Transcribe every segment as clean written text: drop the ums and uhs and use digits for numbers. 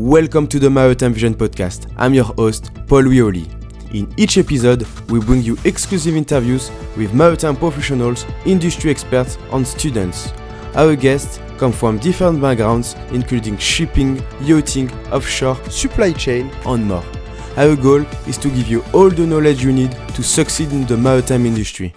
Welcome to the Maritime Vision podcast. I'm your host, Paul Wioli. In each episode, we bring you exclusive interviews with maritime professionals, industry experts, and students. Our guests come from different backgrounds, including shipping, yachting, offshore, supply chain, and more. Our goal is to give you all the knowledge you need to succeed in the maritime industry.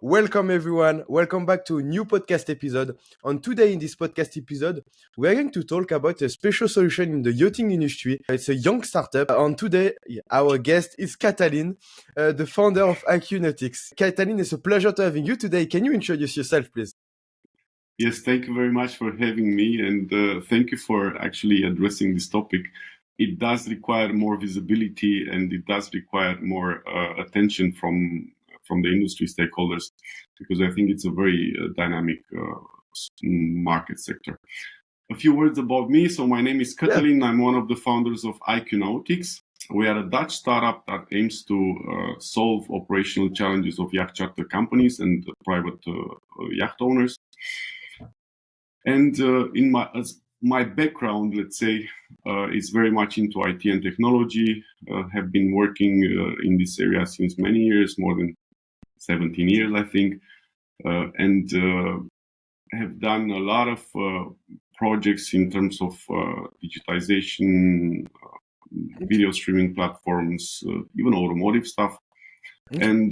Welcome everyone, welcome back to a new podcast episode. And today in this podcast episode, we are going to talk about a special solution in the yachting industry. It's a young startup. And today, our guest is Catalin, the founder of IQNautics. Catalin, it's a pleasure to having you today. Can you introduce yourself, please? Yes, thank you very much for having me, and thank you for actually addressing this topic. It does require more visibility, and it does require more attention from the industry stakeholders, because I think it's a very dynamic market sector. A few words about me. So my name is Catalin. Yeah. I'm one of the founders of IQNautics. We are a Dutch startup that aims to solve operational challenges of yacht charter companies and private yacht owners. And in my background, let's say, is very much into IT and technology. Have been working in this area since many years, more than 17 years, I think, and have done a lot of projects in terms of digitalization, video streaming platforms, even automotive stuff. And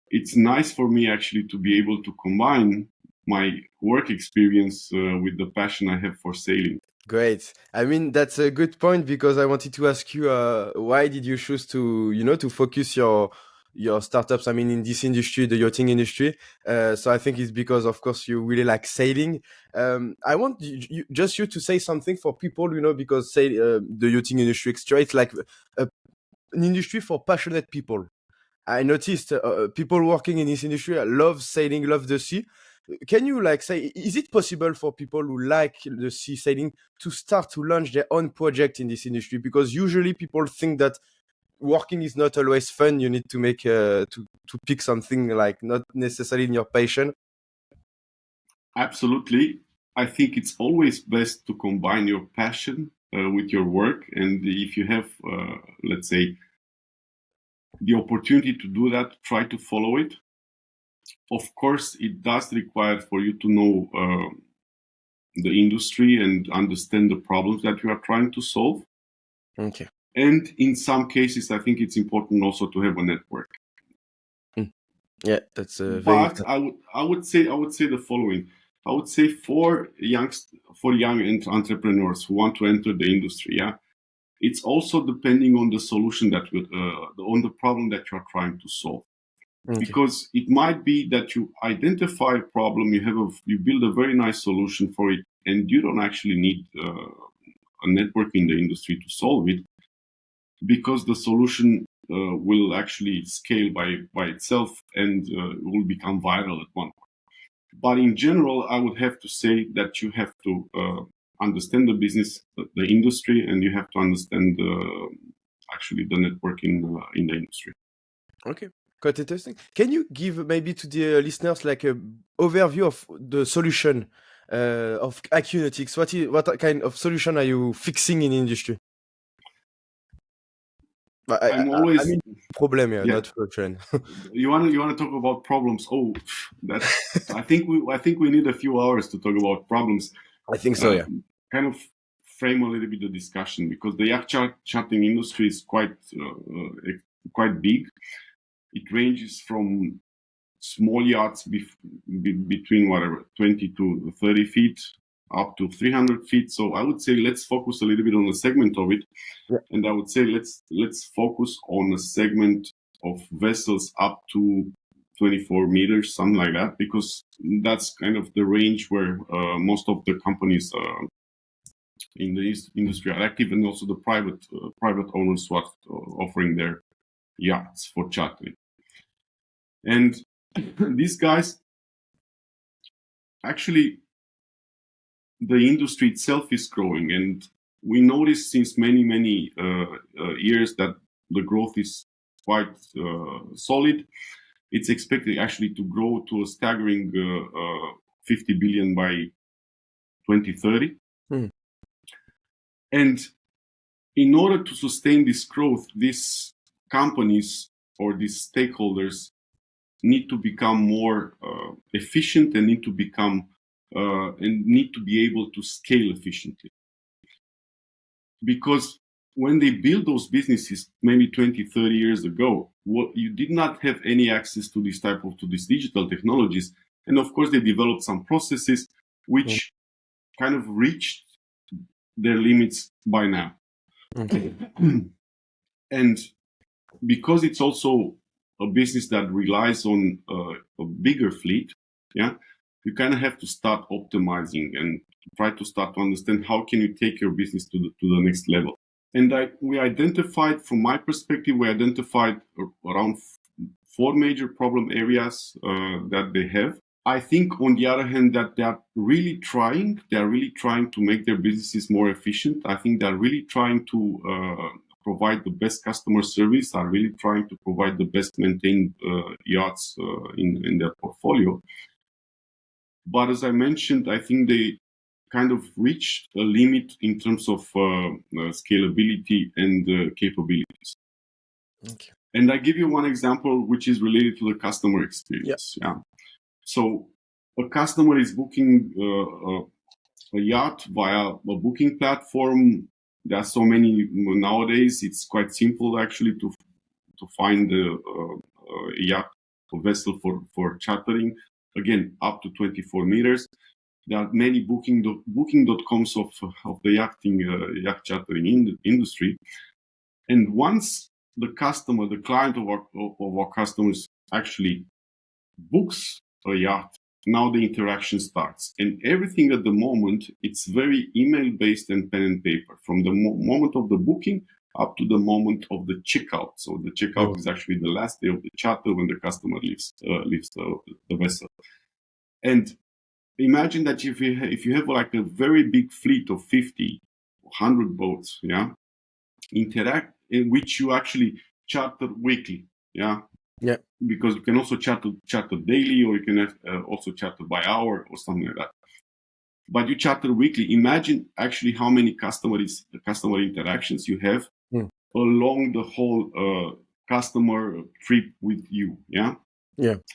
it's nice for me actually to be able to combine my work experience with the passion I have for sailing. Great. I mean, that's a good point, because I wanted to ask you, why did you choose to focus your startups, I mean, in this industry, the yachting industry? So I think it's because, of course, you really like sailing. I want you to say something for people, because the yachting industry, it's like an industry for passionate people. I noticed people working in this industry love sailing, love the sea. Can you say, is it possible for people who like the sea sailing to start to launch their own project in this industry? Because usually people think that working is not always fun. You need to make to pick something like not necessarily in your passion. Absolutely. I think it's always best to combine your passion with your work. And if you have, let's say, the opportunity to do that, try to follow it. Of course, it does require for you to know the industry and understand the problems that you are trying to solve. Okay. And in some cases, I think it's important also to have a network. Yeah, that's But I would say the following. I would say for young entrepreneurs who want to enter the industry, it's also depending on the solution on the problem that you are trying to solve. Okay. Because it might be that you identify a problem, you build a very nice solution for it, and you don't actually need a network in the industry to solve it, because the solution will actually scale by itself and will become viral at one point. But in general, I would have to say that you have to understand the business, the industry, and you have to understand actually the network in the industry. Okay. Quite interesting. Can you give maybe to the listeners like a overview of the solution of IQNautics? What kind of solution are you fixing in the industry? I'm always I mean, problem here, not solution. You want to talk about problems? Oh, I think we need a few hours to talk about problems. I think so. Yeah. Kind of frame a little bit the discussion, because the yacht chartering industry is quite big. It ranges from small yachts between 20 to 30 feet up to 300 feet. So I would say let's focus a little bit on a segment of it. Yeah. And I would say let's focus on a segment of vessels up to 24 meters, something like that, because that's kind of the range where most of the companies in the industry are active, and also the private owners who are offering their yachts for chartering. And these guys, actually, the industry itself is growing, and we notice since many years that the growth is quite solid. It's expected actually to grow to a staggering 50 billion by 2030. Mm. And in order to sustain this growth, these companies or these stakeholders need to become more efficient and need to become and need to be able to scale efficiently. Because when they build those businesses maybe 20, 30 years ago, you did not have any access to these digital technologies. And of course, they developed some processes which kind of reached their limits by now. Okay. And because it's also a business that relies on a bigger fleet, yeah, you kind of have to start optimizing and try to start to understand how can you take your business to the next level. And we identified, from my perspective, around 4 major problem areas that they have. I think, on the other hand, that they are really trying to make their businesses more efficient. I think they're really trying to provide the best customer service, are really trying to provide the best maintained yachts in their portfolio. But as I mentioned, I think they kind of reached a limit in terms of scalability and capabilities. Okay. And I give you one example which is related to the customer experience. Yeah. So a customer is booking a yacht via a booking platform. There are so many nowadays. It's quite simple actually to find a yacht or vessel for chartering. Again, up to 24 meters. There are many booking.coms of the yacht chartering industry. And once the client of our customers actually books a yacht, now the interaction starts. And everything at the moment, it's very email-based and pen and paper. From the moment of the booking up to the moment of the checkout. So the checkout is actually the last day of the charter when the customer leaves the vessel. And imagine that if you have like a very big fleet of 50, 100 boats, yeah, in which you actually charter weekly, yeah, because you can also charter daily, or you can also charter by hour or something like that. But you charter weekly. Imagine actually how many customer interactions you have along the whole customer trip with you, yeah.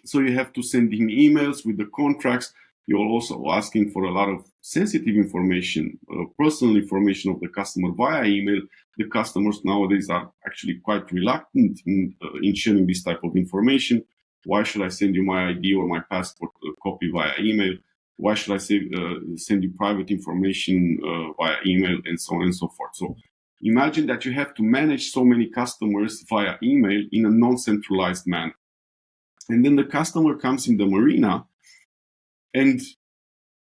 So you have to send him emails with the contracts. You're also asking for a lot of sensitive information, personal information of the customer via email. The customers nowadays are actually quite reluctant in sharing this type of information. Why should I send you my ID or my passport copy via email? Why should I send you private information via email, and so on and so forth? So imagine that you have to manage so many customers via email in a non-centralized manner. And then the customer comes in the marina, and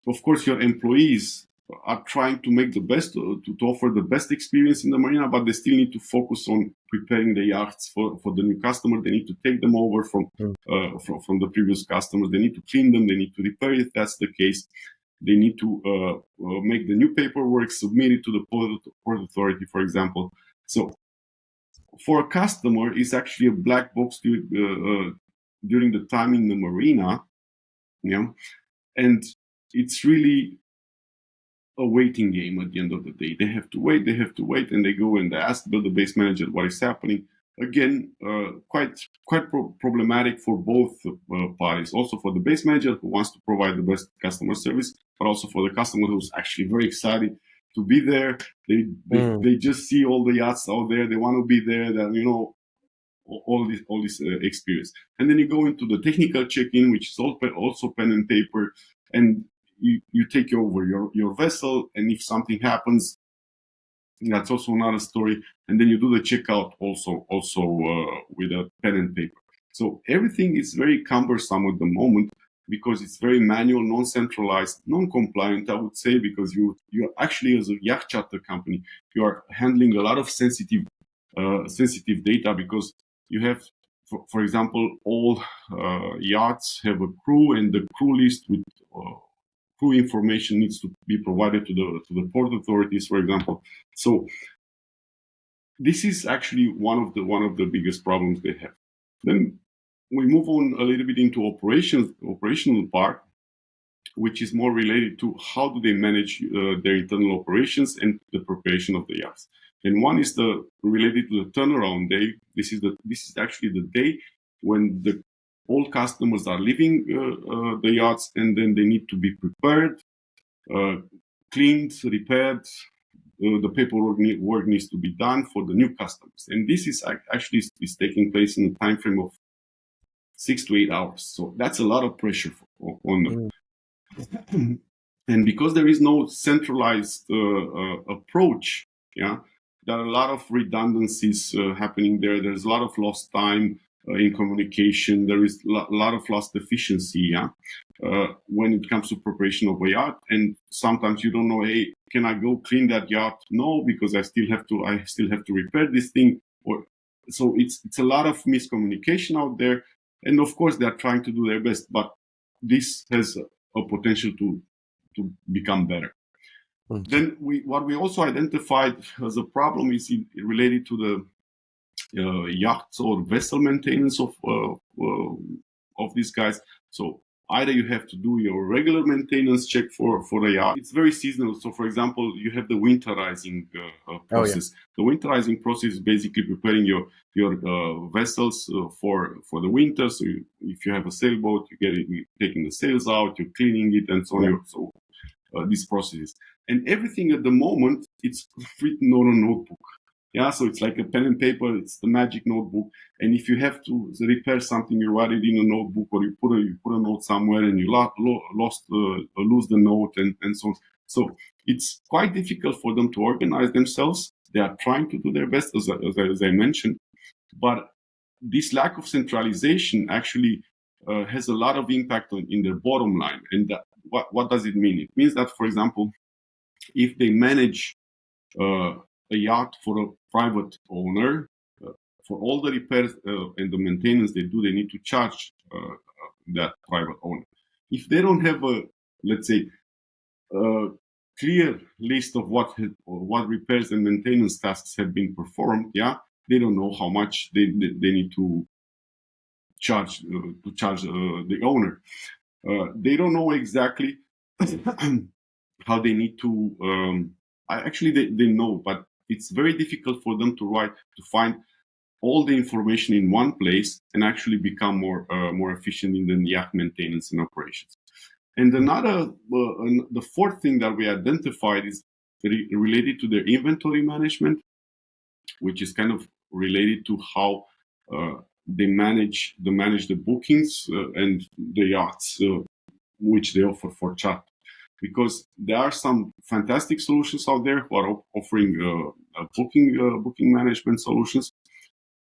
of course your employees are trying to make the best, to offer the best experience in the marina, but they still need to focus on preparing the yachts for the new customer. They need to take them over from the previous customers. They need to clean them. They need to repair it if that's the case. They need to make the new paperwork, submit it to the port authority, for example. So for a customer, it's actually a black box during the time in the marina, and it's really a waiting game at the end of the day. They have to wait, and they go and they ask the base manager what is happening. Again, quite problematic for both parties. Also for the base manager, who wants to provide the best customer service, but also for the customer who's actually very excited to be there. They just see all the yachts out there. They want to be there. That all this experience. And then you go into the technical check-in, which is also pen and paper, and you take over your vessel, and if something happens, that's also another story. And then you do the checkout also with a pen and paper. So everything is very cumbersome at the moment because it's very manual, non-centralized, non-compliant, I would say, because you actually, as a yacht charter company, you are handling a lot of sensitive data, because you have, for example, all yachts have a crew, and the crew list with crew information needs to be provided to the port authorities, for example. So this is actually one of the biggest problems they have. Then we move on a little bit into operational part. which is more related to how do they manage their internal operations and the preparation of the yachts. And one is related to the turnaround day. This is actually the day when all customers are leaving the yachts, and then they need to be prepared, cleaned, repaired. The paperwork work needs to be done for the new customers, and this is actually is taking place in a time frame of 6 to 8 hours. So that's a lot of pressure on them. And because there is no centralized approach, yeah, there are a lot of redundancies happening there. There's a lot of lost time in communication. There is a lot of lost efficiency, yeah, when it comes to preparation of a yacht. And sometimes you don't know, hey, can I go clean that yacht? No, because I still have to repair this thing. Or so it's a lot of miscommunication out there. And of course, they're trying to do their best, but this has a potential to become better. Okay. Then what we also identified as a problem is related to the yachts or vessel maintenance of these guys. So either you have to do your regular maintenance check for the yacht. It's very seasonal. So for example, you have the winterizing process. The winterizing process is basically preparing your vessels for the winter. So if you have a sailboat, you're taking the sails out, you're cleaning it, and so on. So these processes, and everything at the moment, it's written on a notebook. Yeah, so it's like a pen and paper. It's the magic notebook. And if you have to repair something, you write it in a notebook, or you put a note somewhere, and you lose the note, and so on. So it's quite difficult for them to organize themselves. They are trying to do their best, as I mentioned, but this lack of centralization actually has a lot of impact in their bottom line. And what does it mean? It means that, for example, if they manage a yacht for a private owner, for all the repairs and the maintenance they do, they need to charge that private owner. If they don't have let's say, a clear list of what repairs and maintenance tasks have been performed, yeah, they don't know how much they need to charge the owner. They don't know exactly how they need to. Actually, they know, but it's very difficult for them to find all the information in one place and actually become more efficient in the yacht maintenance and operations. And the fourth thing that we identified is related to their inventory management, which is kind of related to how they manage the bookings and the yachts which they offer for charter. Because there are some fantastic solutions out there who are offering booking management solutions,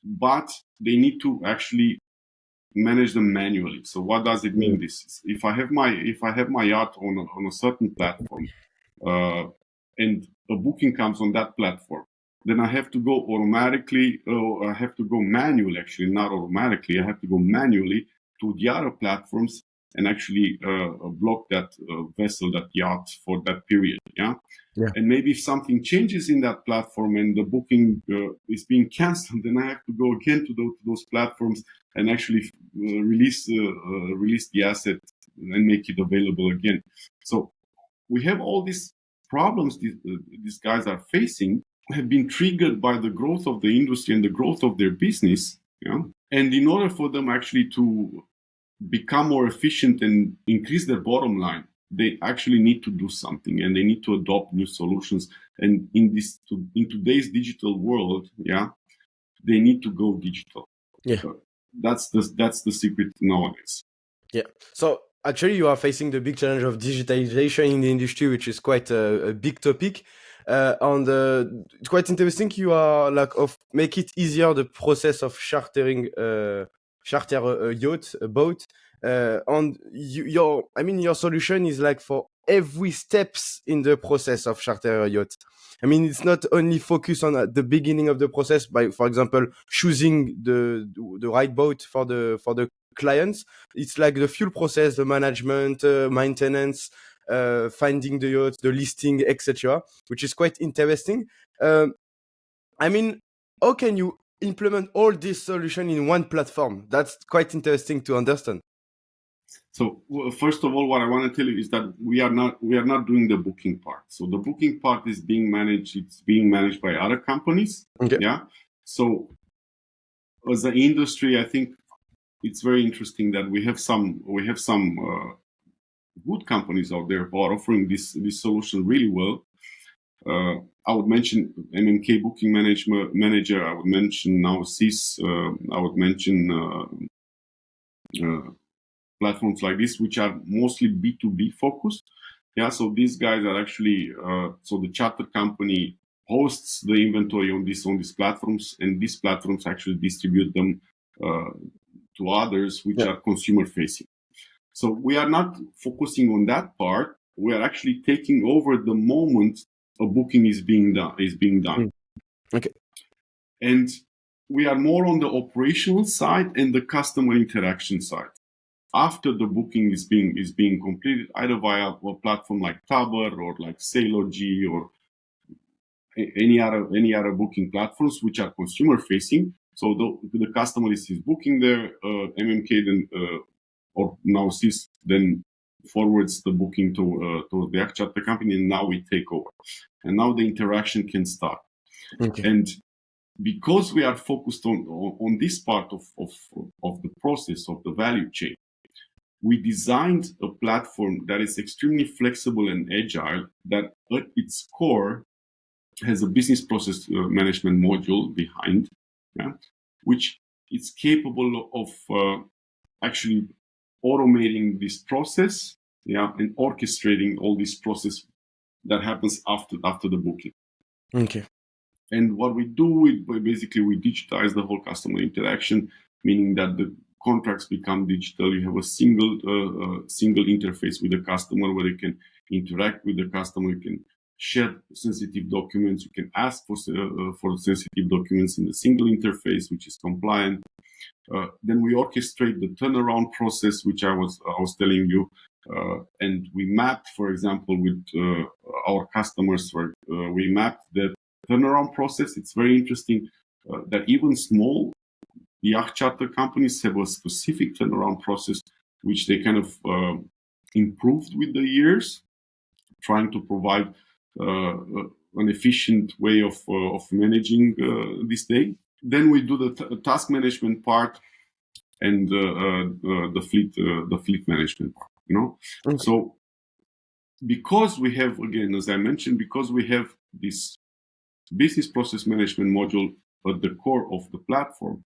but they need to actually manage them manually. So what does it mean? This if I have my yacht on a certain platform, and a booking comes on that platform, then I have to go automatically, I have to go manually, actually, not automatically, I have to go manually to the other platforms and actually block that vessel, that yacht for that period. Yeah. And maybe if something changes in that platform and the booking is being canceled, then I have to go again to those platforms and actually release the asset and make it available again. So we have all these problems these guys are facing, have been triggered by the growth of the industry and the growth of their business. Yeah. And in order for them actually to become more efficient and increase their bottom line, they actually need to do something, and they need to adopt new solutions. And in today's digital world, yeah, they need to go digital. Yeah, that's the secret nowadays. Yeah. So actually, you are facing the big challenge of digitalization in the industry, which is quite a big topic. It's quite interesting. You are make it easier the process of chartering charter a yacht, a boat. And your solution is like for every steps in the process of charter a yacht. I mean, it's not only focused on the beginning of the process by, for example, choosing the right boat for the clients. It's like the fuel process, the management, maintenance, finding the yacht, the listing, etc., which is quite interesting. I mean, how can you implement all this solution in one platform? That's quite interesting to understand. So first of all, what I want to tell you is that we are not doing the booking part. So the booking part is being managed. It's being managed by other companies. Okay. Yeah. So as an industry, I think it's very interesting that we have some good companies out there who are offering this solution really well. I would mention MMK Booking Manager. I would mention now CIS. I would mention platforms like this, which are mostly B2B focused. Yeah, so these guys are actually so the charter company hosts the inventory on these platforms, and these platforms actually distribute them to others, which are consumer facing. So we are not focusing on that part. We are actually taking over the moment a booking is being done. Okay. And we are more on the operational side and the customer interaction side. After the booking is being completed, either via a platform like Tabor or like Sailogy or any other booking platforms which are consumer facing. So the customer is booking their MMK, then or now CIS then forwards the booking to the Yacht Charter company, and now we take over, and now the interaction can start. Okay. And because we are focused on this part of the process of the value chain, we designed a platform that is extremely flexible and agile, that at its core has a business process management module behind, yeah, which is capable of actually automating this process, yeah, and orchestrating all this process that happens after the booking. Okay. And what we do, we digitize the whole customer interaction, meaning that the contracts become digital. You have a single interface with the customer where you can interact with the customer. You can share sensitive documents. You can ask for sensitive documents in the single interface, which is compliant. Then we orchestrate the turnaround process, which I was telling you, and we mapped, for example, with our customers, we mapped the turnaround process. It's very interesting that even small yacht charter companies have a specific turnaround process, which they kind of improved with the years, trying to provide an efficient way of managing this day. Then we do the task management part and the fleet management part. Okay. So because we have, again, as I mentioned, because we have this business process management module at the core of the platform,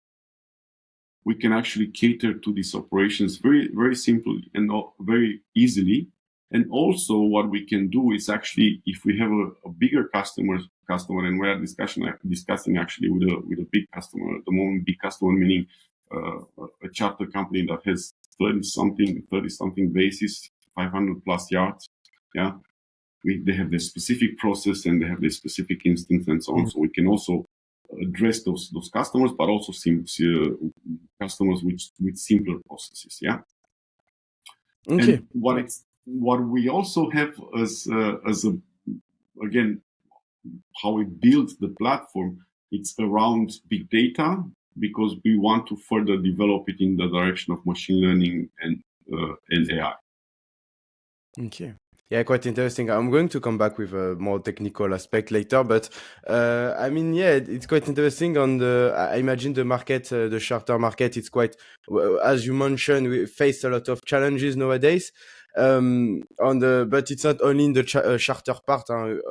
we can actually cater to these operations very, very simply and very easily. And also what we can do is actually, if we have a bigger customer, and we are discussing actually with a big customer at the moment, big customer meaning a charter company that has 30 something bases, 500 plus yachts. Yeah. They have their specific process and they have their specific instance and so on. So we can also address those customers, but also customers with simpler processes. Yeah. Okay. And what we also have as again, how we build the platform, it's around big data, because we want to further develop it in the direction of machine learning and AI. Okay. Yeah, quite interesting. I'm going to come back with a more technical aspect later, but I mean, yeah, it's quite interesting. I imagine the market, the charter market, it's quite, as you mentioned, we face a lot of challenges nowadays. But it's not only in the charter part,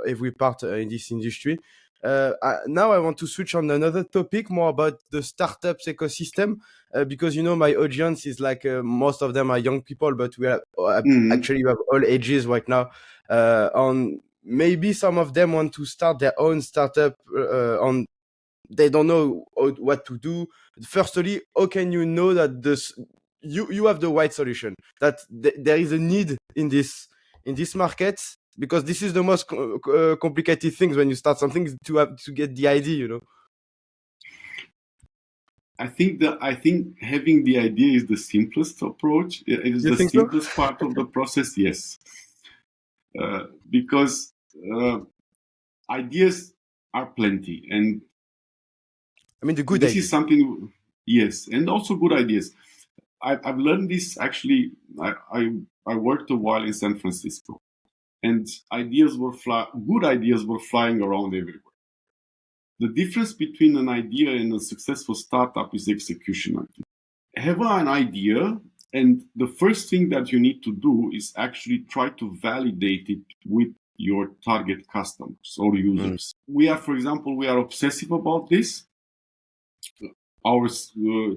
every part in this industry. Now I want to switch on another topic, more about the startups ecosystem, because my audience is like most of them are young people, but we are actually you have all ages right now. On maybe some of them want to start their own startup. On They don't know what to do. Firstly, how can you know that you have the right solution? That there is a need in this market, because this is the most complicated things when you start something, to have to get the idea. I think having the idea is the simplest approach. It is You the think so? simplest part of the process. Yes, because ideas are plenty, and I mean, the good this is ideas. something. Yes, and also good ideas. I've learned this actually. I worked a while in San Francisco, and good ideas were flying around everywhere. The difference between an idea and a successful startup is execution. I think. Have an idea, and the first thing that you need to do is actually try to validate it with your target customers or users. For example, we are obsessive about this. Our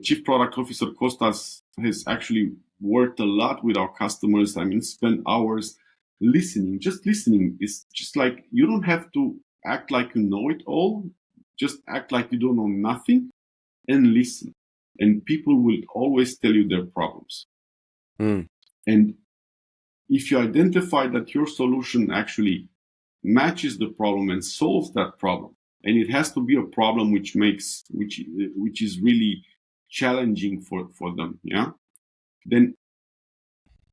chief product officer Kostas has actually worked a lot with our customers. I mean, spent hours listening. Just listening is just like, you don't have to act like you know it all. Just act like you don't know nothing and listen. And people will always tell you their problems. And if you identify that your solution actually matches the problem and solves that problem, and it has to be a problem which is really challenging for them, then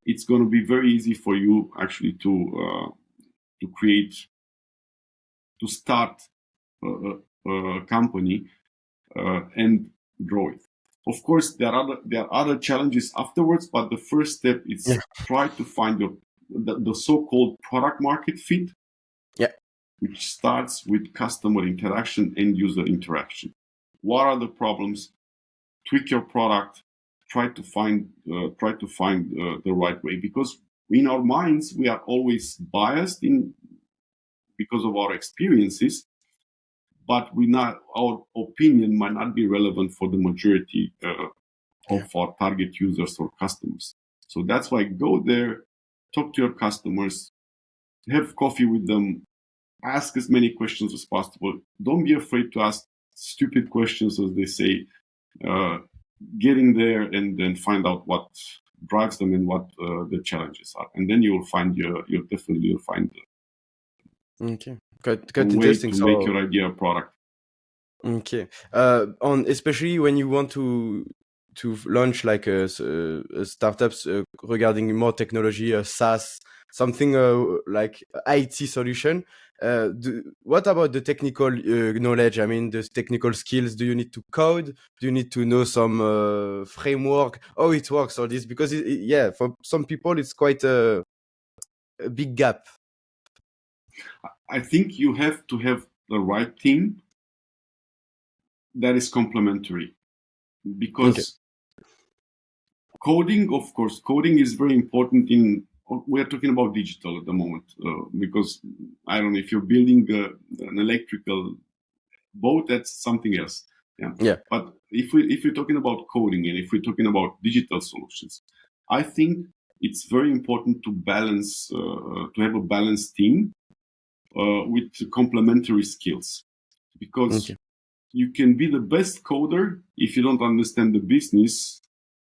it's going to be very easy for you actually to start a company and grow it. Of course, there are other challenges afterwards, but the first step is try to find the so-called product market fit. Which starts with customer interaction and user interaction. What are the problems? Tweak your product. Try to find the right way, because in our minds we are always biased because of our experiences, but our opinion might not be relevant for the majority of our target users or customers. So that's why go there, talk to your customers, have coffee with them. Ask as many questions as possible. Don't be afraid to ask stupid questions, as they say. Getting there and then find out what drives them and what the challenges are, and then you'll find you'll find quite a way interesting. to make your idea a product. Okay. Especially when you want to launch like a startups regarding more technology, SaaS, something like IT solution. What about the technical knowledge? I mean, the technical skills. Do you need to code? Do you need to know some framework? How it works, all this? Because for some people, it's quite a big gap. I think you have to have the right team that is complementary, because coding, of course, coding is very important we're talking about digital at the moment, because I don't know if you're building an electrical boat, that's something else. But if we're talking about coding and if we're talking about digital solutions, I think it's very important to balance, to have a balanced team with complementary skills, because you can be the best coder if you don't understand the business.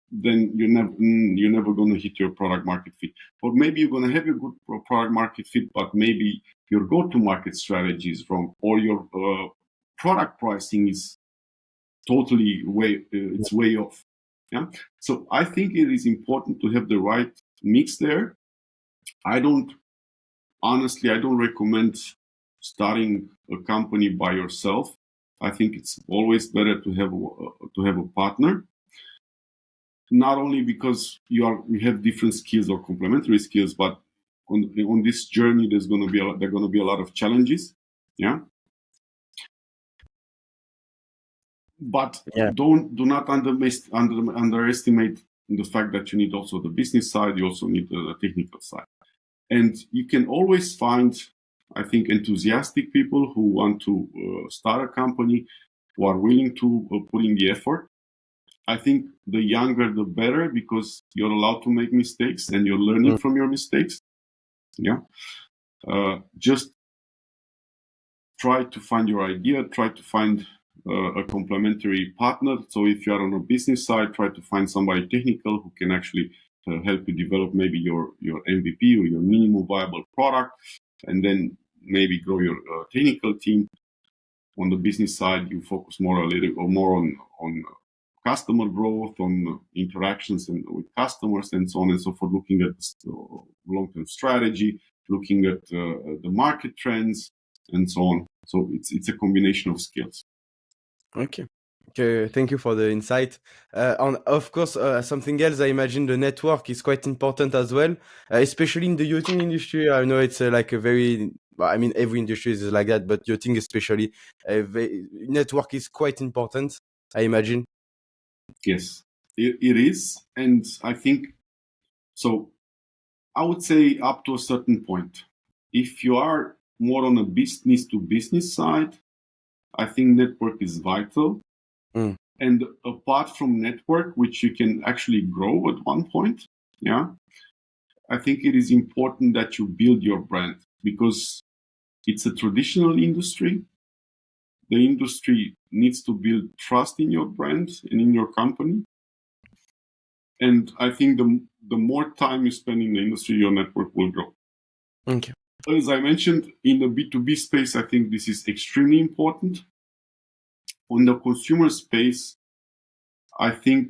Then you're never going to hit your product market fit. Or maybe you're going to have a good product market fit, but maybe your go-to-market strategy is wrong, or your product pricing is totally way off. So I think it is important to have the right mix there. I don't recommend starting a company by yourself. I think it's always better to have a partner. Not only because we have different skills or complementary skills, but on this journey there are going to be a lot of challenges. But do not underestimate the fact that you need also the business side. You also need the technical side, and you can always find, I think, enthusiastic people who want to start a company, who are willing to put in the effort. I think the younger the better, because you're allowed to make mistakes and you're learning from your mistakes. Just try to find your idea, try to find a complementary partner. So if you are on a business side, try to find somebody technical who can actually help you develop maybe your MVP or your minimum viable product, and then maybe grow your technical team. On the business side, you focus more on customer growth, on interactions with customers, and so on and so forth, looking at long-term strategy, looking at the market trends, and so on. So it's a combination of skills. Okay. Okay, thank you for the insight. And of course, something else, I imagine the network is quite important as well, especially in the yachting industry. I know it's like a very, well, I mean, every industry is like that, but yachting especially, network is quite important, I imagine. Yes, it is. And I think so. I would say up to a certain point. If you are more on a business to business side, I think network is vital. Mm, And apart from network, which you can actually grow at one point, yeah, I think it is important that you build your brand because it's a traditional industry. The industry needs to build trust in your brand and in your company. And I think the more time you spend in the industry, your network will grow. okay. As I mentioned, in the B2B space, I think this is extremely important. On the consumer space, I think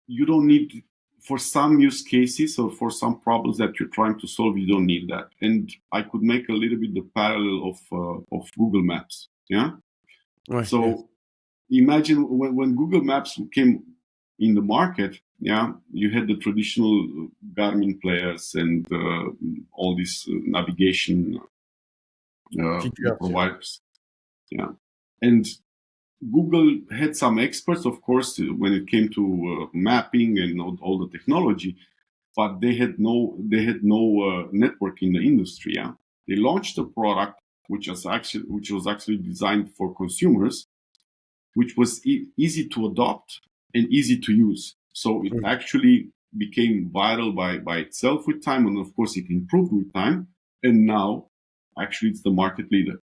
you don't need, for some use cases or for some problems that you're trying to solve, you don't need that. And I could make a little bit the parallel of Google Maps. Yeah. Ouais, yeah. So imagine when Google Maps came in the market, yeah, you had the traditional Garmin players and all these navigation Features, yeah. providers. Yeah. And Google had some experts, of course, when it came to mapping and all the technology, but they had no network in the industry. Yeah, they launched a product which was actually designed for consumers, which was easy to adopt and easy to use. So it Mm. actually became viral by itself with time, and of course it improved with time. And now, actually, it's the market leader.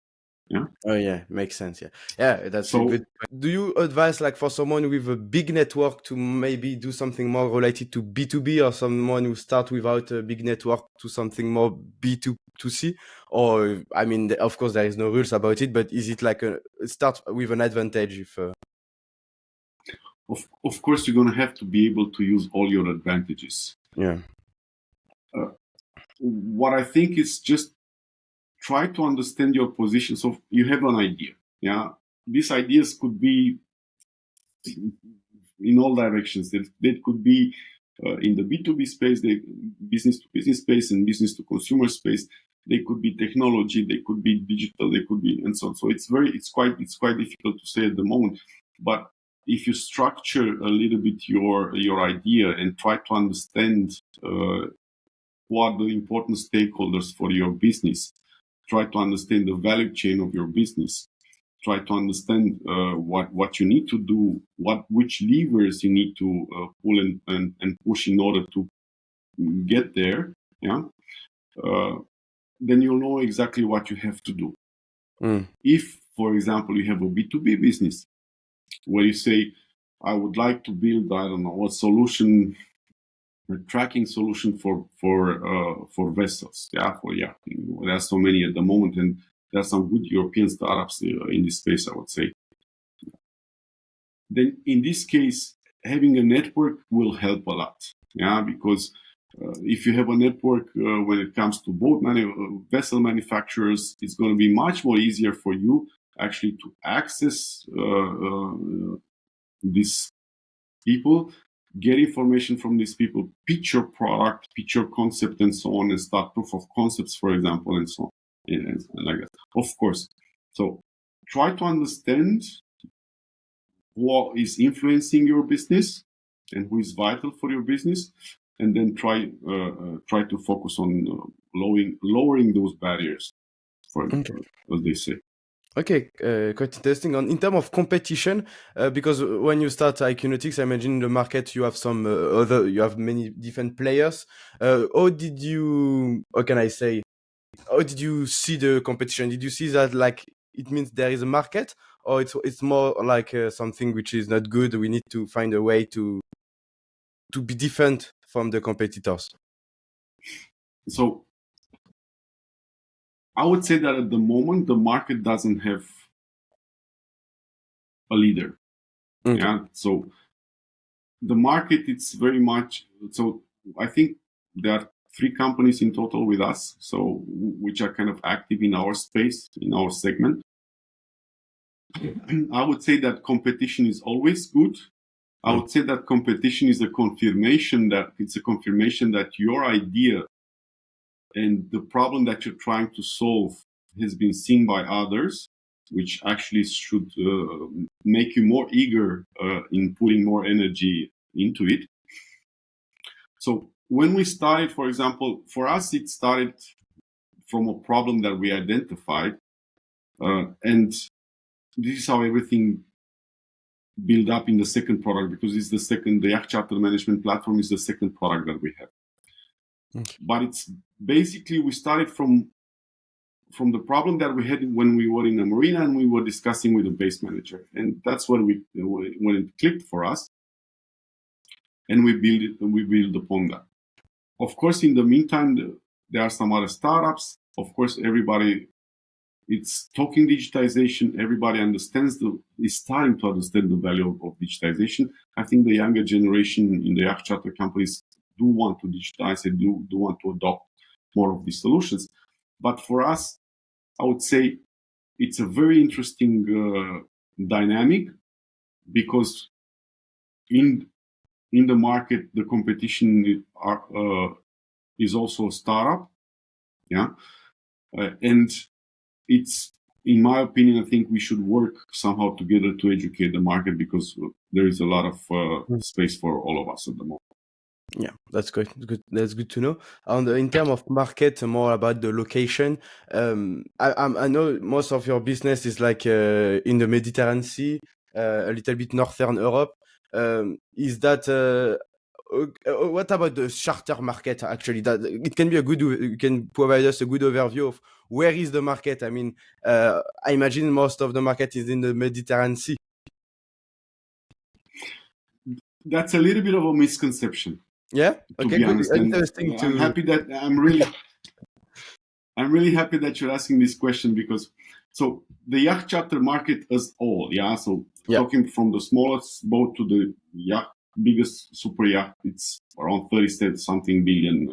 Yeah. Oh yeah, makes sense. Yeah, yeah, that's a good So point. Do you advise like for someone with a big network to maybe do something more related to B2B, or someone who start without a big network to something more B2C? Or I mean, of course there is no rules about it, but is it like a start with an advantage if of course, you're going to have to be able to use all your advantages. yeah. Uh, what I think is just try to understand your position. So you have an idea. Yeah. These ideas could be in all directions. That could be in the B2B space, the business to business space, and business to consumer space. They could be technology, they could be digital, they could be, and so on. So it's quite difficult to say at the moment. But if you structure a little bit your idea and try to understand what are the important stakeholders for your business, try to understand the value chain of your business, try to understand what you need to do, which levers you need to pull and push in order to get there. Yeah, uh, then you'll know exactly what you have to do. Mm. If, for example, you have a B2B business where you say, I would like to build, I don't know, a solution, a tracking solution for vessels, yeah, for yachting. There are so many at the moment, and there are some good European startups in this space, I would say. Then in this case, having a network will help a lot. Yeah, because if you have a network when it comes to vessel manufacturers, it's going to be much more easier for you actually to access these people, get information from these people, pitch your product, pitch your concept, and so on, and start proof of concepts, for example, and so on, and like that. Of course. So try to understand what is influencing your business and who is vital for your business, and then try to focus on lowering those barriers, for Okay. as they say. Okay, quite interesting. In terms of competition, because when you start IQNautics, I imagine in the market you have some you have many different players. How can I say, how did you see the competition? Did you see that like it means there is a market, or it's more like something which is not good? We need to find a way to be different from the competitors. So I would say that at the moment the market doesn't have a leader. Okay. Yeah. So the market, it's very much, so I think there are three companies in total with us, so which are kind of active in our space, in our segment. I would say that competition is always good. I would say that competition is a confirmation that your idea and the problem that you're trying to solve has been seen by others, which actually should make you more eager in putting more energy into it. So when we started, for example, for us, it started from a problem that we identified, and this is how everything build up in the second product, because it's the Yacht Charter Management Platform is the second product that we have. Okay. But it's basically, we started from the problem that we had when we were in the marina and we were discussing with the base manager. And that's when it clicked for us. And we build upon that. Of course, in the meantime, there are some other startups. Of course, everybody, it's talking digitization. Everybody is starting to understand the value of digitization. I think the younger generation in the yacht charter companies do want to digitize and do want to adopt more of these solutions. But for us, I would say it's a very interesting dynamic, because in the market, the competition is also a startup. Yeah. And it's, in my opinion, I think we should work somehow together to educate the market, because there is a lot of space for all of us at the moment. Yeah, that's good. That's good to know. And in terms of market, more about the location. I know most of your business is like in the Mediterranean Sea, a little bit northern Europe. Is that what about the charter market? Actually, that it can be you can provide us a good overview of where is the market. I mean, I imagine most of the market is in the Mediterranean Sea. That's a little bit of a misconception. Yeah. To Okay. be Good. honest, and Interesting to. I'm really happy that you're asking this question, because so the yacht charter market as all, yeah. So talking from the smallest boat to the biggest super yacht, it's around 30-something billion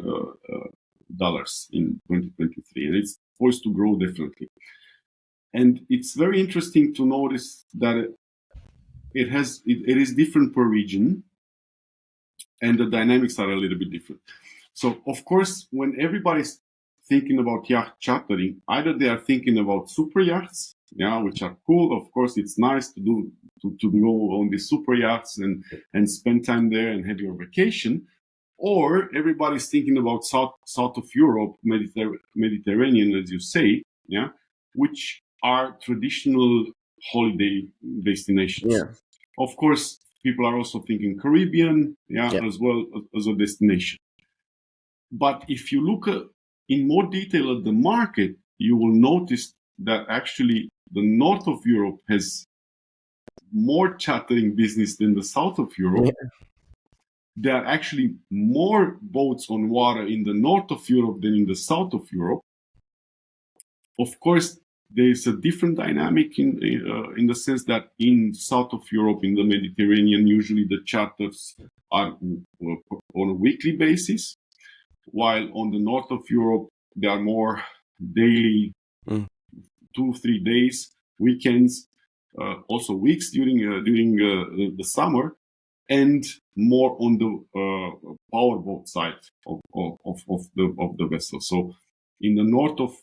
dollars in 2023, and it's poised to grow definitely. And it's very interesting to notice that it is different per region, and the dynamics are a little bit different. So, of course, when everybody's thinking about yacht chartering, either they are thinking about super yachts, yeah, which are cool. Of course, it's nice to go on these super yachts and spend time there and have your vacation. Or everybody's thinking about south of Europe, Mediterranean, as you say, yeah, which are traditional holiday destinations. Yeah. Of course, people are also thinking Caribbean, as well as a destination. But if you look in more detail at the market, you will notice that actually the north of Europe has more chartering business than the south of Europe. Yeah. There are actually more boats on water in the north of Europe than in the south of Europe. Of course, there is a different dynamic in the sense that in south of Europe, in the Mediterranean, usually the charters are on a weekly basis, while on the north of Europe, there are more daily, 2-3 days, weekends, also weeks during the summer, and more on the powerboat side of the vessel. So in the north of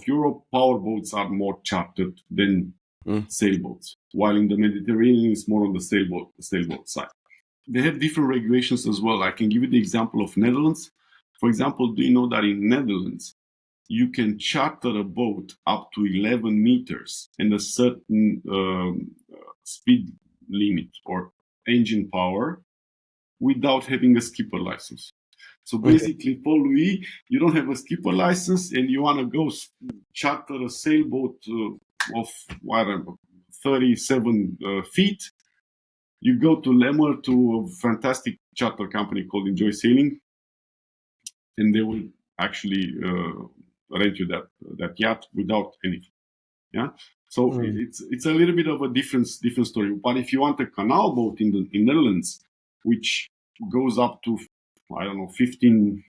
Europe, powerboats are more chartered than sailboats, while in the Mediterranean it's more on the sailboat side. They have different regulations as well. I can give you the example of Netherlands. For example, do you know that in Netherlands you can charter a boat up to 11 meters and a certain speed limit or engine power without having a skipper license? So basically, for Louis, you don't have a skipper license and you want to go charter a sailboat of 37 feet. You go to Lemmer, to a fantastic charter company called Enjoy Sailing, and they will actually rent you that yacht without anything. Yeah, so it's a little bit of a different story. But if you want a canal boat in Netherlands, which goes up to 15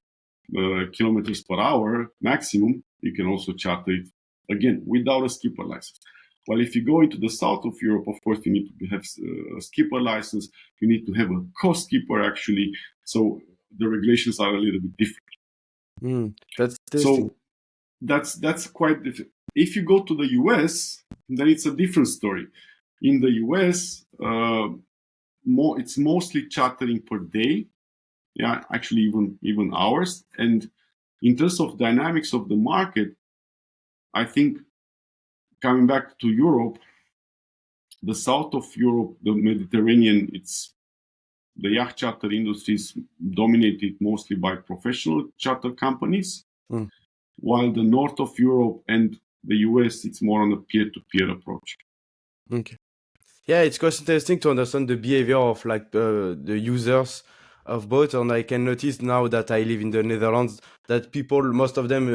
kilometers per hour maximum, you can also charter it again, without a skipper license. Well, if you go into the south of Europe, of course, you need to have a skipper license. You need to have a co-skipper, actually. So the regulations are a little bit different. That's interesting. So that's quite different. If you go to the US, then it's a different story. In the US, it's mostly chartering per day. Yeah, actually even hours. And in terms of dynamics of the market, I think coming back to Europe, the south of Europe, the Mediterranean, the yacht charter industry is dominated mostly by professional charter companies, while the north of Europe and the US, it's more on a peer-to-peer approach. Okay. Yeah, it's quite interesting to understand the behavior of like the users of boats, and I can notice now that I live in the Netherlands that people, most of them,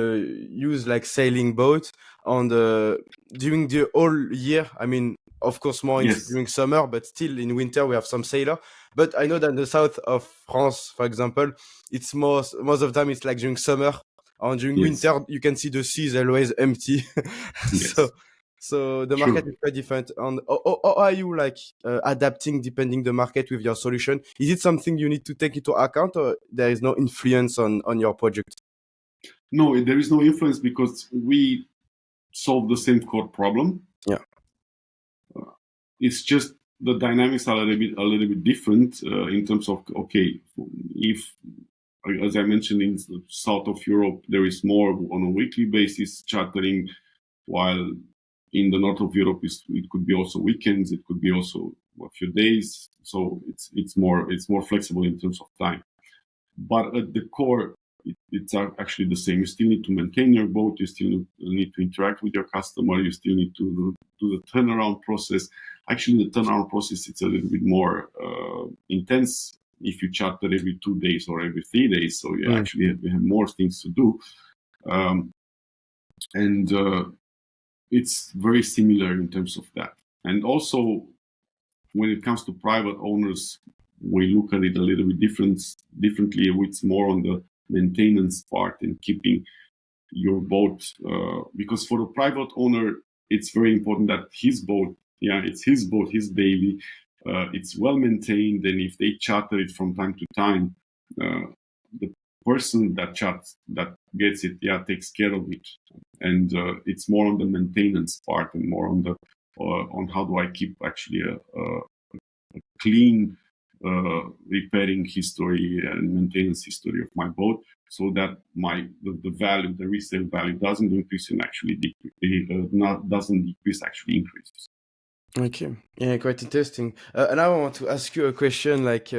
use like sailing boats on during the whole year. I mean, of course, more during summer, but still in winter we have some sailor. But I know that in the south of France, for example, it's most of the time it's like during summer, and during winter you can see the sea is always empty. So the market is quite different. And how are you like adapting depending the market with your solution? Is it something you need to take into account, or there is no influence on your project? No, there is no influence because we solve the same core problem. Yeah. It's just the dynamics are a little bit different in terms of, okay, if, as I mentioned, in the south of Europe, there is more on a weekly basis chartering, while in the north of Europe, it could be also weekends, it could be also a few days. So it's more flexible in terms of time. But at the core, it's actually the same. You still need to maintain your boat. You still need to interact with your customer. You still need to do the turnaround process. Actually, the turnaround process, it's a little bit more intense if you charter every 2 days or every 3 days. So you actually have more things to do. It's very similar in terms of that. And also, when it comes to private owners, we look at it a little bit differently. It's more on the maintenance part and keeping your boat, because for the private owner, it's very important that his boat, it's his boat, his baby, it's well maintained, and if they charter it from time to time, the person that gets it, takes care of it, and it's more on the maintenance part and more on the on how do I keep actually a clean repairing history and maintenance history of my boat, so that the resale value doesn't increase and actually doesn't decrease, actually increases. Okay, yeah, quite interesting. And I want to ask you a question, like,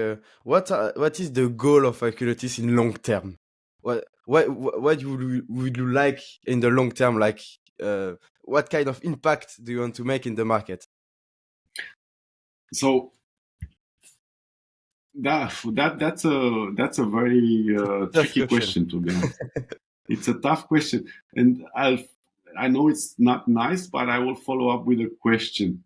what is the goal of IQNautics in long term? What would you like in the long term? Like, what kind of impact do you want to make in the market? So that's a very tricky question, to be honest. It's a tough question, and I know it's not nice, but I will follow up with a question.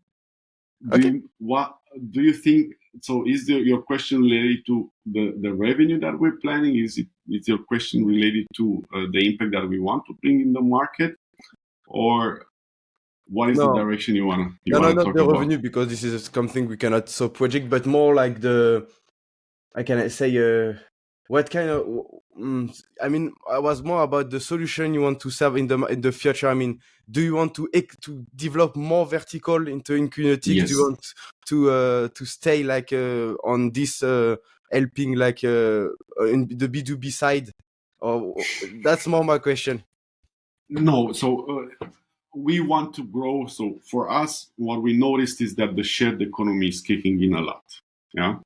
What do you think? So, is your question related to the revenue that we're planning? Is your question related to the impact that we want to bring in the market, or what is the direction you want to not talk the about? revenue, because this is something we cannot project, but more like what kind of, I mean, I was more about the solution you want to serve in the future. I mean, do you want to develop more vertical into IQNautics? Yes. Do you want to stay like on this helping like in the B2B side? Or that's more my question. No, so we want to grow. So for us, what we noticed is that the shared economy is kicking in a lot. Yeah.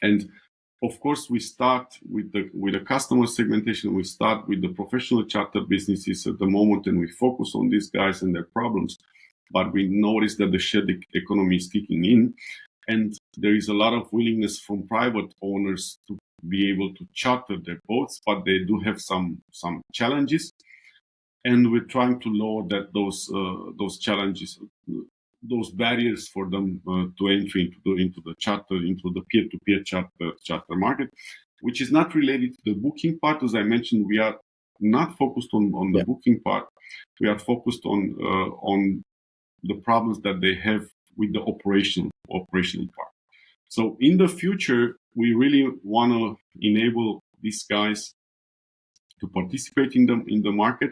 And of course, we start with the customer segmentation. We start with the professional charter businesses at the moment, and we focus on these guys and their problems. But we notice that the shared economy is kicking in, and there is a lot of willingness from private owners to be able to charter their boats, but they do have some challenges, and we're trying to lower those challenges, those barriers for them to entry into the peer-to-peer charter market, which is not related to the booking part. As I mentioned, we are not focused on the booking part. We are focused on the problems that they have with the operational part. So in the future, we really want to enable these guys to participate in the market,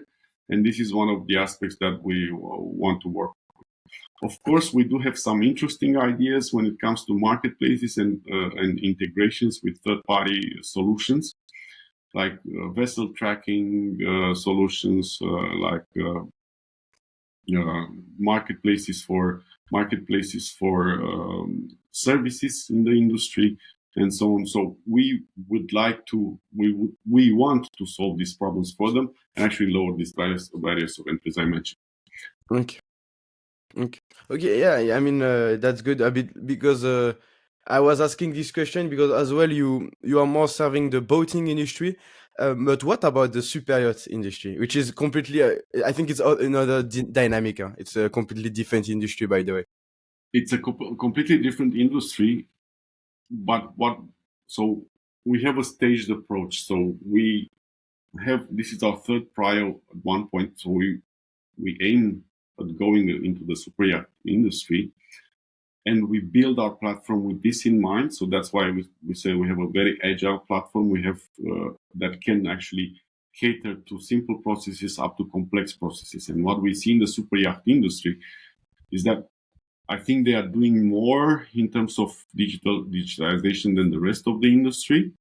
and this is one of the aspects that we want to work. Of course, we do have some interesting ideas when it comes to marketplaces and integrations with third-party solutions, like vessel tracking solutions, like marketplaces for services in the industry, and so on. So we want to solve these problems for them and actually lower these barriers of entry, as I mentioned. Okay. Okay. Yeah. I mean, that's good. A bit because I was asking this question because as well you are more serving the boating industry, but what about the super yacht industry, which is completely? I think it's another dynamic. Huh? It's a completely different industry, by the way. It's a completely different industry, but so we have a staged approach. So this is our third trial at one point. So we aim at going into the Superyacht industry, and we build our platform with this in mind. So that's why we say we have a very agile platform. We have that can actually cater to simple processes up to complex processes. And what we see in the Superyacht industry is that I think they are doing more in terms of digitalization than the rest of the industry.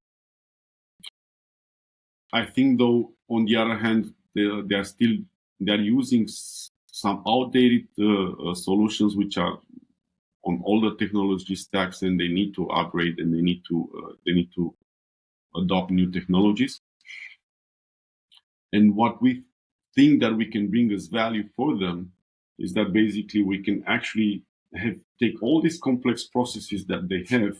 I think, though, on the other hand, they are using some outdated solutions which are on all the technology stacks, and they need to upgrade and they need to adopt new technologies. And what we think that we can bring as value for them is that basically we can actually take all these complex processes that they have,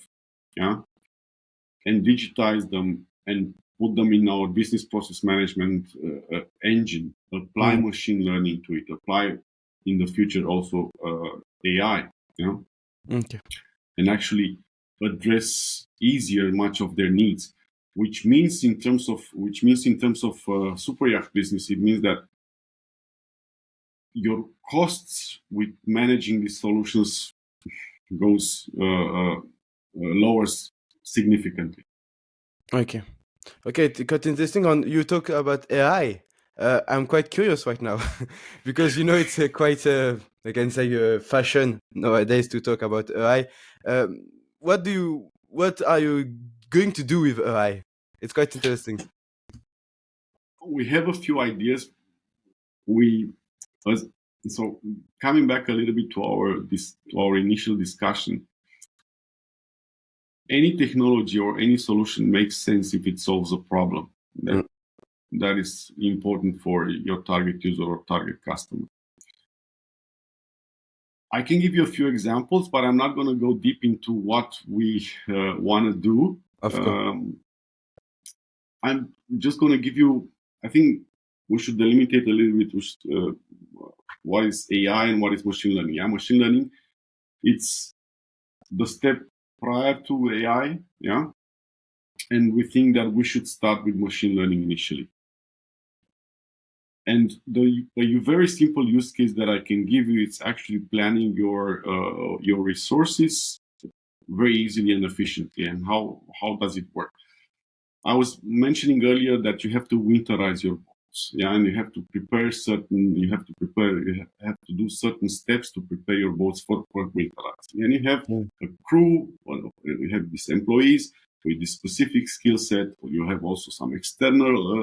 and digitize them and put them in our business process management engine, apply machine learning to it, apply in the future also AI, Okay. and actually address easier much of their needs. Which means in terms of Superyacht business, it means that your costs with managing these solutions lowers significantly. Okay. It got interesting. You talk about AI. I'm quite curious right now because it's quite I can say fashion nowadays to talk about AI. What are you going to do with AI? It's quite interesting. We have a few ideas. So coming back a little bit to our initial discussion, any technology or any solution makes sense if it solves a problem that is important for your target user or target customer. I can give you a few examples, but I'm not going to go deep into what we want to do. Of course. I'm just going to give you, I think we should delimitate a little bit what is AI and what is machine learning. Machine learning, it's the step prior to AI, and we think that we should start with machine learning initially. And the very simple use case that I can give you, it's actually planning your resources very easily and efficiently. And how does it work? I was mentioning earlier that you have to winterize your boats, and you have to do certain steps to prepare your boats for winterizing. And you have a crew, you have these employees with this specific skill set. You have also some external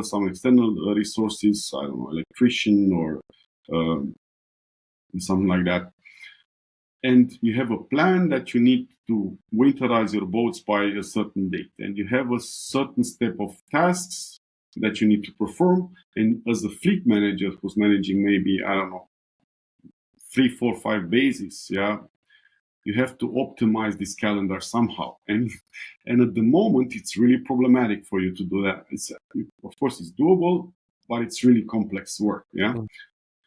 resources, I don't know, electrician or something like that. And you have a plan that you need to winterize your boats by a certain date. And you have a certain step of tasks that you need to perform. And as a fleet manager who's managing maybe, 3, 4, 5 bases, you have to optimize this calendar somehow. And at the moment, it's really problematic for you to do that. Of course, it's doable, but it's really complex work. And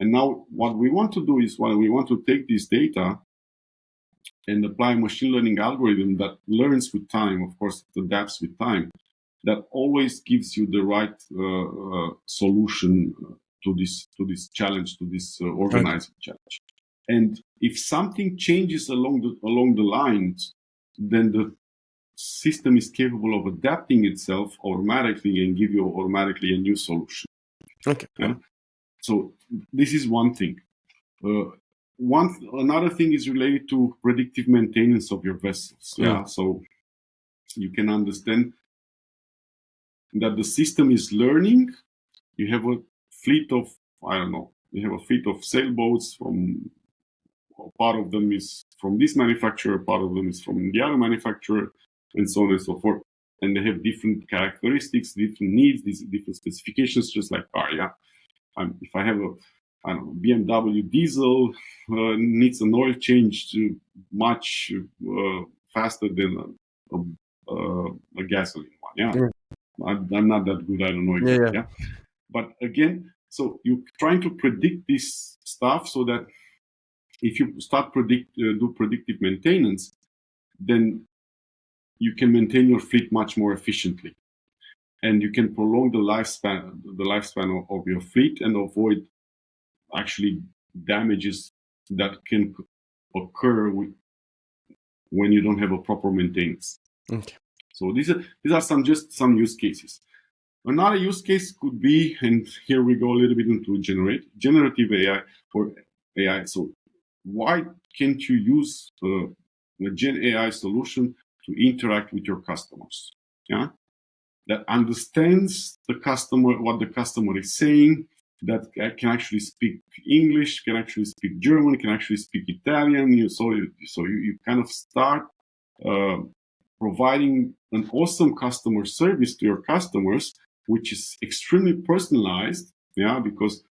now what we want to do is we want to take this data and apply a machine learning algorithm that learns with time, of course, it adapts with time, that always gives you the right solution to this challenge, to this organizing challenge. And if something changes along the lines, then the system is capable of adapting itself automatically and give you automatically a new solution. Okay. Yeah. So this is one thing. Another thing is related to predictive maintenance of your vessels. Yeah. So you can understand that the system is learning. You have a fleet of, you have a fleet of sailboats from, part of them is from this manufacturer, part of them is from the other manufacturer, and so on and so forth. And they have different characteristics, different needs, these different specifications, just like car. Yeah. If I have a BMW diesel, needs an oil change much faster than a gasoline one. Yeah. I'm not that good. I don't know exactly. Yeah. But again, so you're trying to predict this stuff so that if you start do predictive maintenance, then you can maintain your fleet much more efficiently, and you can prolong the lifespan of your fleet and avoid actually damages that can occur when you don't have a proper maintenance. Okay. So these are some use cases. Another use case could be, and here we go a little bit into generative AI or AI. So why can't you use a Gen AI solution to interact with your customers? Yeah, that understands the customer, what the customer is saying, that can actually speak English, can actually speak German, can actually speak Italian. So you kind of start providing an awesome customer service to your customers, which is extremely personalized. Yeah, because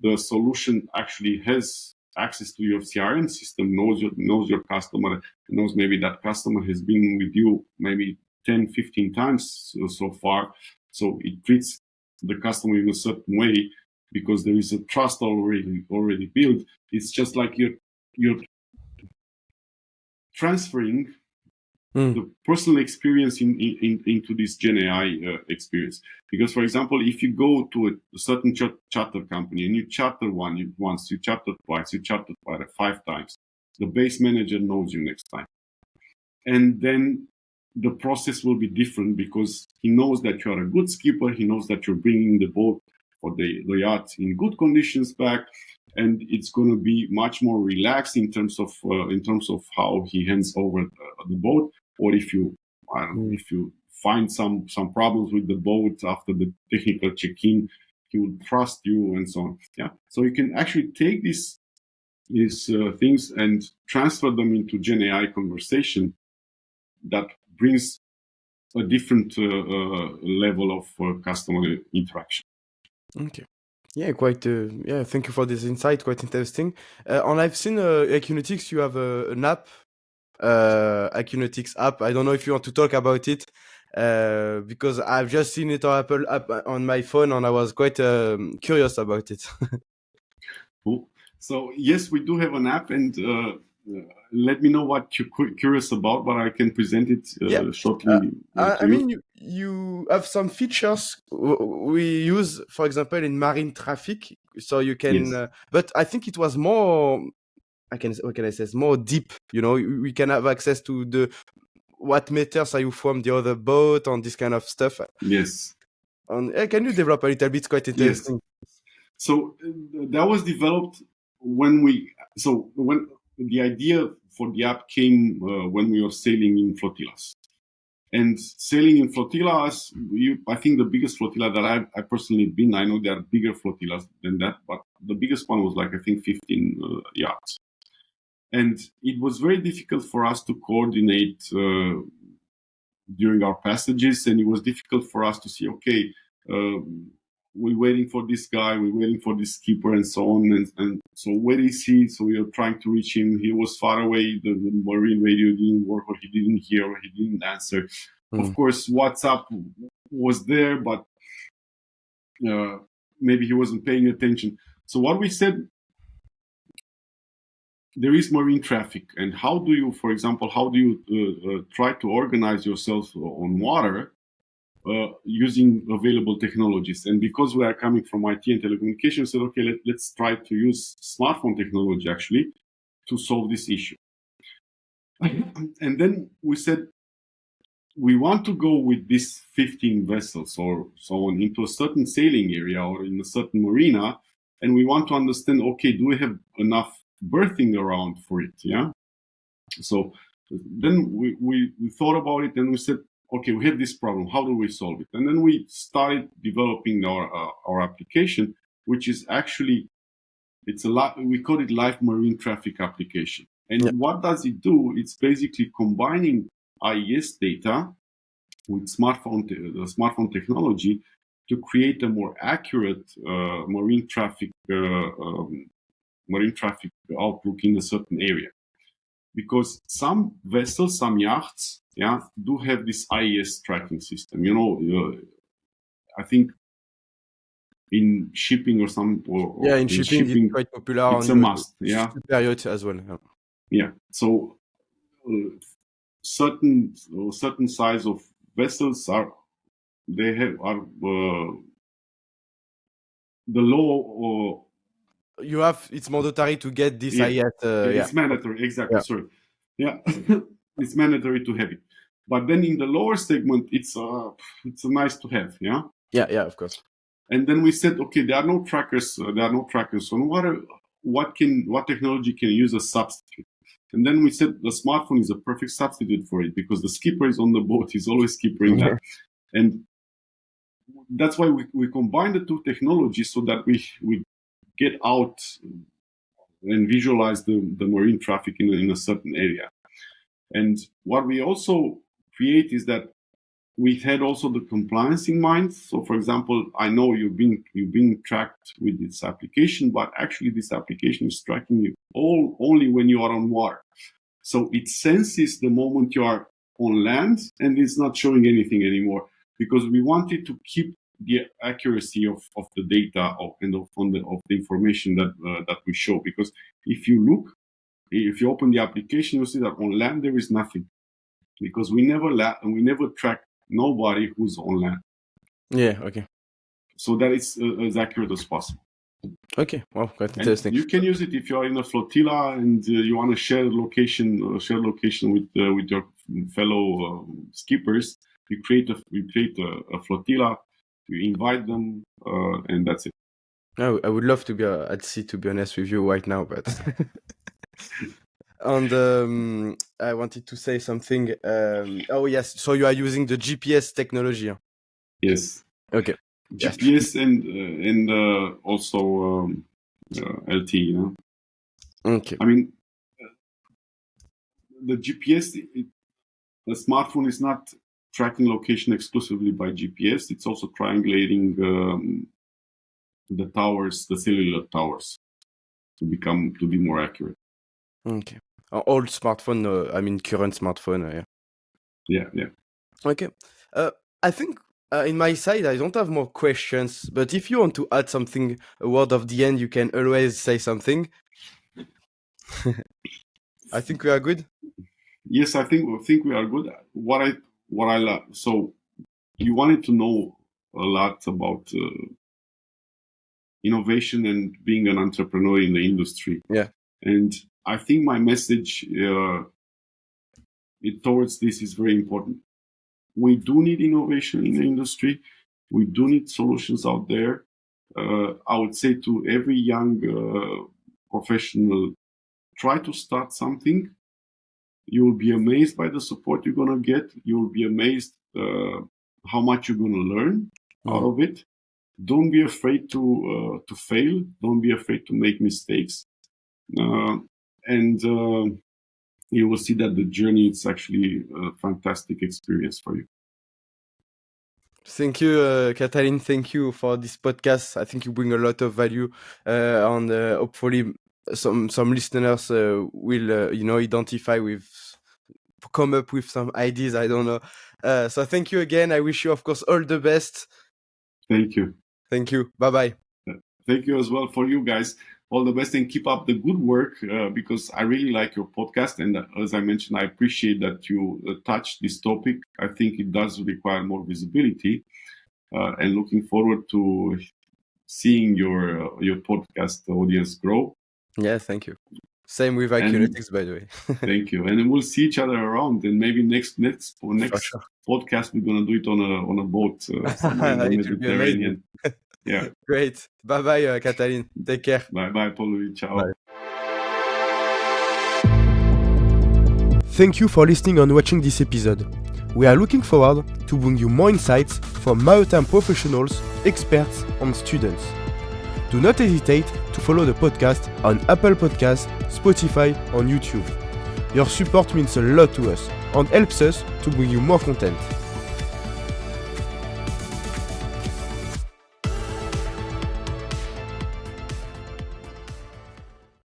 the solution actually has access to your CRM system, knows your customer, knows maybe that customer has been with you maybe 10, 15 times so far. So it treats the customer in a certain way because there is a trust already built. It's just like you're transferring the personal experience into this Gen AI experience. Because, for example, if you go to a certain charter company and you charter once, you charter twice, you charter 5 times, the base manager knows you next time. And then the process will be different because he knows that you are a good skipper. He knows that you're bringing the boat or the yacht in good conditions back, and it's going to be much more relaxed in terms of how he hands over the boat. Or if you find some problems with the boat after the technical check-in, he will trust you and so on. Yeah, so you can actually take these things and transfer them into Gen AI conversation that brings a different level of customer interaction. Okay. Yeah, quite. Yeah, thank you for this insight. Quite interesting. And I've seen IQNautics. You have an app, IQNautics app. I don't know if you want to talk about it, because I've just seen it on Apple app on my phone, and I was quite curious about it. Cool. So yes, we do have an app, and let me know what you're curious about, but I can present it shortly. I mean, you have some features we use, for example, in marine traffic. So you can, Yes. but I think it was more. What can I say? It's more deep. You know, we can have access to what meters are you from the other boat on this kind of stuff. Yes. And can you develop a little bit? It's quite interesting. Yes. So that was developed when the idea for the app came when we were sailing in flotillas. And sailing in flotillas, I think the biggest flotilla that I personally been, I know there are bigger flotillas than that, but the biggest one was like, I think, 15 yachts. And it was very difficult for us to coordinate during our passages, and it was difficult for us to see, okay, we're waiting for this guy, we're waiting for this skipper, and so on. And so where is he? So we are trying to reach him. He was far away. The marine radio didn't work, or he didn't hear, or he didn't answer. Of course, WhatsApp was there, but maybe he wasn't paying attention. So what we said, there is marine traffic, and how do you, for example, try to organize yourself on water using available technologies. And because we are coming from IT and telecommunications, we said, okay, let's try to use smartphone technology actually to solve this issue. And then we said, we want to go with these 15 vessels or so on into a certain sailing area or in a certain marina, and we want to understand, okay, do we have enough berthing around for it? Yeah. So then we thought about it and we said, okay, we have this problem. How do we solve it? And then we started developing our application, which is actually we call it live marine traffic application. And what does it do? It's basically combining IES data with smartphone technology to create a more accurate marine traffic outlook in a certain area. Because some vessels, some yachts, do have this IES tracking system. I think in shipping or in shipping, it's quite popular. It's a must. Yeah, Superyacht as well. Yeah. So certain size of vessels the law. It's mandatory to get this IES. It's mandatory. Exactly. Sorry. Yeah, it's mandatory to have it. But then in the lower segment, it's a nice to have. Yeah. Yeah, of course. And then we said, okay, there are no trackers. So what technology can use as substitute? And then we said the smartphone is a perfect substitute for it because the skipper is on the boat. He's always skippering that. And that's why we combine the two technologies so that we get out and visualize the marine traffic in a certain area. And what we also create is that we had also the compliance in mind. So, for example, I know you've been tracked with this application, but actually this application is tracking you only when you are on water. So it senses the moment you are on land, and it's not showing anything anymore because we wanted to keep the accuracy of the data of the information that we show. Because if you open the application, you see that on land there is nothing, because we never track nobody who's on land. Yeah. Okay. So that is as accurate as possible. Okay. Wow, quite interesting. And you can use it if you are in a flotilla and you want to share location with your fellow skippers. You create a flotilla. You invite them, and that's it. I would love to be at sea, to be honest with you right now, but. And I wanted to say something. Oh yes, so you are using the GPS technology. Yes. Okay. GPS and also LTE. Okay. I mean, the GPS, the smartphone is not tracking location exclusively by GPS. It's also triangulating the towers, the cellular towers, to be more accurate. Okay. Old smartphone, current smartphone. Yeah. Okay. I think in my side, I don't have more questions, but if you want to add something, a word of the end, you can always say something. I think we are good. Yes, I think we are good. What I love. So you wanted to know a lot about innovation and being an entrepreneur in the industry. Yeah. And I think my message towards this is very important. We do need innovation in the industry. We do need solutions out there. I would say to every young professional, try to start something. You will be amazed by the support you're going to get. You will be amazed how much you're going to learn out of it. Don't be afraid to fail. Don't be afraid to make mistakes. And you will see that the journey is actually a fantastic experience for you. Thank you, Catalin. Thank you for this podcast. I think you bring a lot of value, and hopefully some listeners will identify with, come up with some ideas. I don't know. So thank you again. I wish you, of course, all the best. Thank you. Thank you. Bye-bye. Thank you as well for you guys. all the best and keep up the good work because I really like your podcast. And as I mentioned, I appreciate that you touched this topic. I think it does require more visibility and looking forward to seeing your podcast audience grow. Yeah, thank you. Same with IQNautics, by the way. Thank you. And we'll see each other around. And maybe next sure. podcast, we're going to do it on a boat somewhere in the Mediterranean. Yeah. Great. Bye-bye, Catalin. Take care. Bye-bye, Paul. Ciao. Bye. Thank you for listening and watching this episode. We are looking forward to bring you more insights from maritime professionals, experts, and students. Do not hesitate to follow the podcast on Apple Podcasts, Spotify, and YouTube. Your support means a lot to us and helps us to bring you more content.